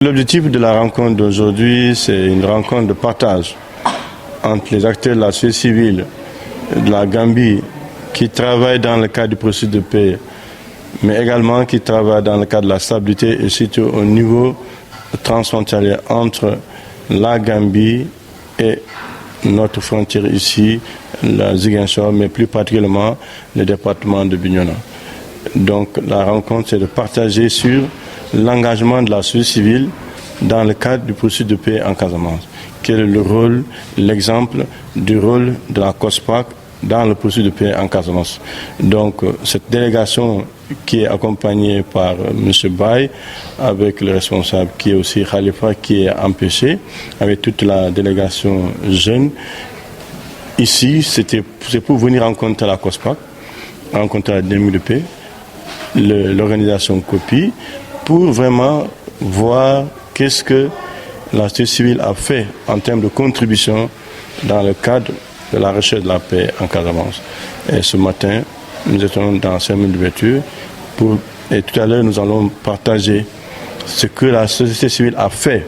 L'objectif de la rencontre d'aujourd'hui, c'est une rencontre de partage entre les acteurs de la société civile de la Gambie qui travaillent dans le cadre du processus de paix, mais également qui travaillent dans le cadre de la stabilité et surtout au niveau transfrontalier entre la Gambie et notre frontière ici, la Ziguinchor, mais plus particulièrement le département de Bignona. Donc la rencontre, c'est de partager sur l'engagement de la société civile dans le cadre du processus de paix en Casamance. Quel est le rôle, l'exemple du rôle de la COSPAC dans le processus de paix en Casamance. Donc cette délégation qui est accompagnée par M. Baye, avec le responsable qui est aussi Khalifa, qui est empêché, avec toute la délégation jeune. Ici, c'est pour venir rencontrer la COSPAC, rencontrer la dynamique de paix, l'organisation COPI, pour vraiment voir qu'est-ce que la société civile a fait en termes de contribution dans le cadre de la recherche de la paix en Casamance. Et ce matin, nous étions dans la cérémonie d'ouverture et tout à l'heure, nous allons partager ce que la société civile a fait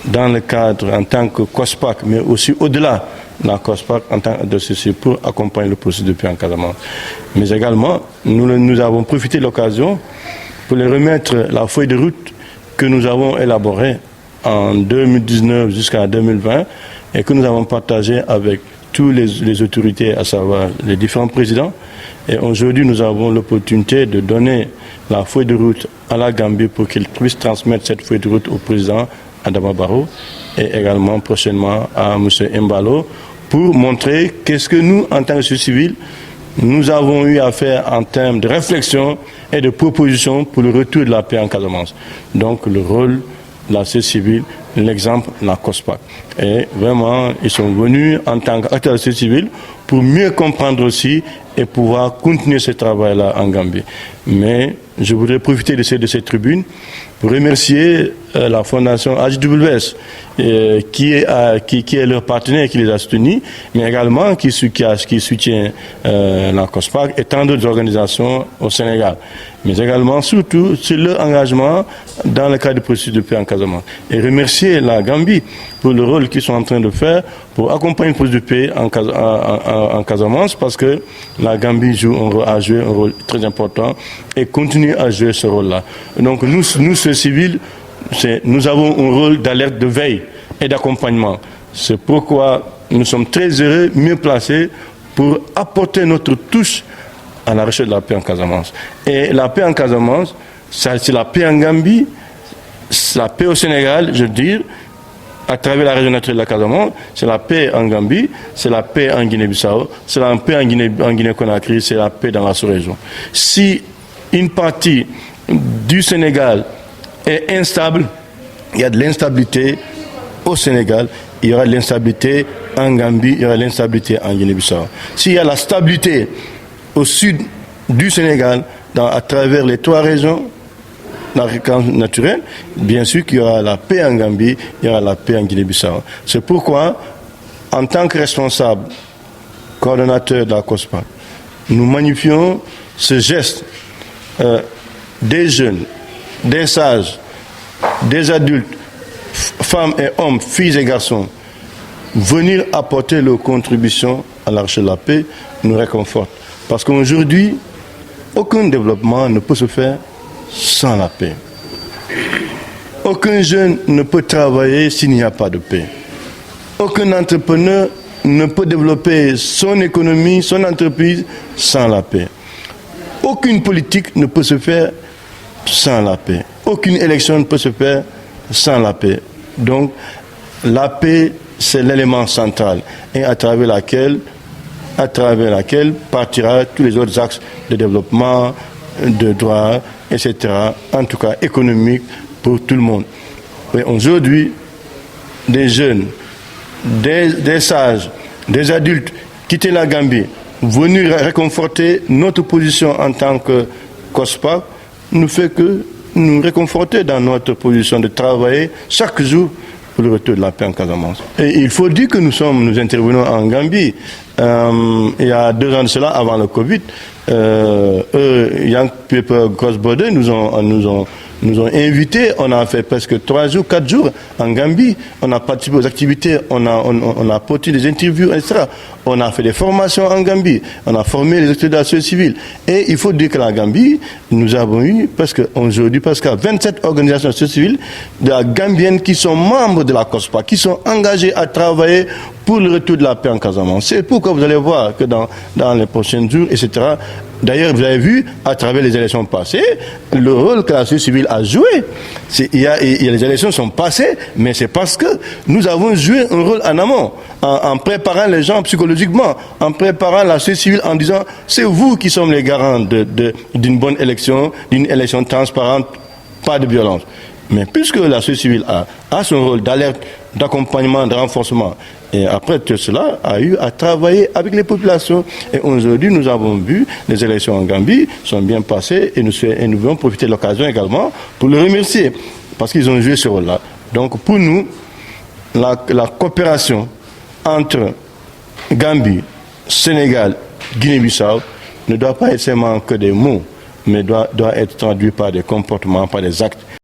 dans le cadre en tant que COSPAC, mais aussi au-delà de la COSPAC en tant que société pour accompagner le processus de paix en Casamance. Mais également, nous avons profité de l'occasion pour les remettre la feuille de route que nous avons élaborée en 2019 jusqu'à 2020 et que nous avons partagée avec toutes les autorités, à savoir les différents présidents. Et aujourd'hui, nous avons l'opportunité de donner la feuille de route à la Gambie pour qu'ils puissent transmettre cette feuille de route au président Adama Barrow et également prochainement à M. Embalo pour montrer qu'est-ce que nous, en tant que société civile, nous avons eu à faire en termes de réflexion et de propositions pour le retour de la paix en Casamance. Donc le rôle de la société civile, l'exemple, la COSPAC. Et vraiment, ils sont venus en tant qu'acteurs de la société civile pour mieux comprendre aussi et pouvoir continuer ce travail-là en Gambie. Mais je voudrais profiter de cette tribune pour remercier la fondation HWS qui est leur partenaire et qui les a soutenus, mais également qui soutient la COSPAC et tant d'autres organisations au Sénégal. Mais également, surtout, sur leur engagement dans le cadre du processus de paix en Casamance. Et remercier la Gambie pour le rôle qu'ils sont en train de faire pour accompagner le processus de paix en Casamance, parce que la Gambie a joué un rôle très important et continue à jouer ce rôle-là. Donc nous, ceux civils, nous avons un rôle d'alerte, de veille et d'accompagnement. C'est pourquoi nous sommes très heureux, mieux placés pour apporter notre touche à la recherche de la paix en Casamance. Et la paix en Casamance, c'est la paix en Gambie, c'est la paix au Sénégal, je veux dire, à travers la région naturelle de la Casamance, c'est la paix en Gambie, c'est la paix en Guinée-Bissau, c'est la paix en Guinée-Conakry, c'est la paix dans la sous-région. Si une partie du Sénégal est instable, il y a de l'instabilité au Sénégal, il y aura de l'instabilité en Gambie, il y aura de l'instabilité en Guinée-Bissau. S'il y a la stabilité au sud du Sénégal, à travers les trois régions, la région naturelle, bien sûr qu'il y aura la paix en Gambie, il y aura la paix en Guinée-Bissau. C'est pourquoi, en tant que responsable, coordonnateur de la COSPAC, nous magnifions ce geste des jeunes, des sages, des adultes, femmes et hommes, filles et garçons, venir apporter leur contribution à la recherche de la paix nous réconforte. Parce qu'aujourd'hui, aucun développement ne peut se faire sans la paix. Aucun jeune ne peut travailler s'il n'y a pas de paix. Aucun entrepreneur ne peut développer son économie, son entreprise sans la paix. Aucune politique ne peut se faire sans la paix. Aucune élection ne peut se faire sans la paix. Donc, la paix, c'est l'élément central et à travers laquelle partira tous les autres axes de développement, de droit, etc., en tout cas économique pour tout le monde. Et aujourd'hui, des jeunes, des sages, des adultes quitter la Gambie, venus réconforter notre position en tant que COSPAC, nous fait que nous réconforter dans notre position de travailler chaque jour pour le retour de la paix en Casamance. Et il faut dire que nous intervenons en Gambie. Il y a 2 ans de cela, avant le Covid, Young People Cross Border nous ont nous ont invités, on a fait presque 3 jours, 4 jours en Gambie, on a participé aux activités, on a apporté des interviews, etc. On a fait des formations en Gambie, on a formé les acteurs de la société civile. Et il faut dire que la Gambie, nous avons eu aujourd'hui presque 27 organisations de la société civile de la Gambienne qui sont membres de la COSPA, qui sont engagés à travailler pour le retour de la paix en Casamance. C'est pourquoi vous allez voir que dans les prochains jours, etc., d'ailleurs, vous avez vu, à travers les élections passées, le rôle que la société civile a joué. Les élections sont passées, mais c'est parce que nous avons joué un rôle en amont, en préparant les gens psychologiquement, en préparant la société civile, en disant, c'est vous qui sommes les garants d'une bonne élection, d'une élection transparente, pas de violence. Mais puisque la société civile a son rôle d'alerte, d'accompagnement, de renforcement, et après tout cela a eu à travailler avec les populations. Et aujourd'hui, nous avons vu les élections en Gambie sont bien passées et nous voulons profiter de l'occasion également pour le remercier parce qu'ils ont joué ce rôle-là. Donc pour nous, la coopération entre Gambie, Sénégal, Guinée-Bissau ne doit pas être seulement que des mots, mais doit être traduite par des comportements, par des actes.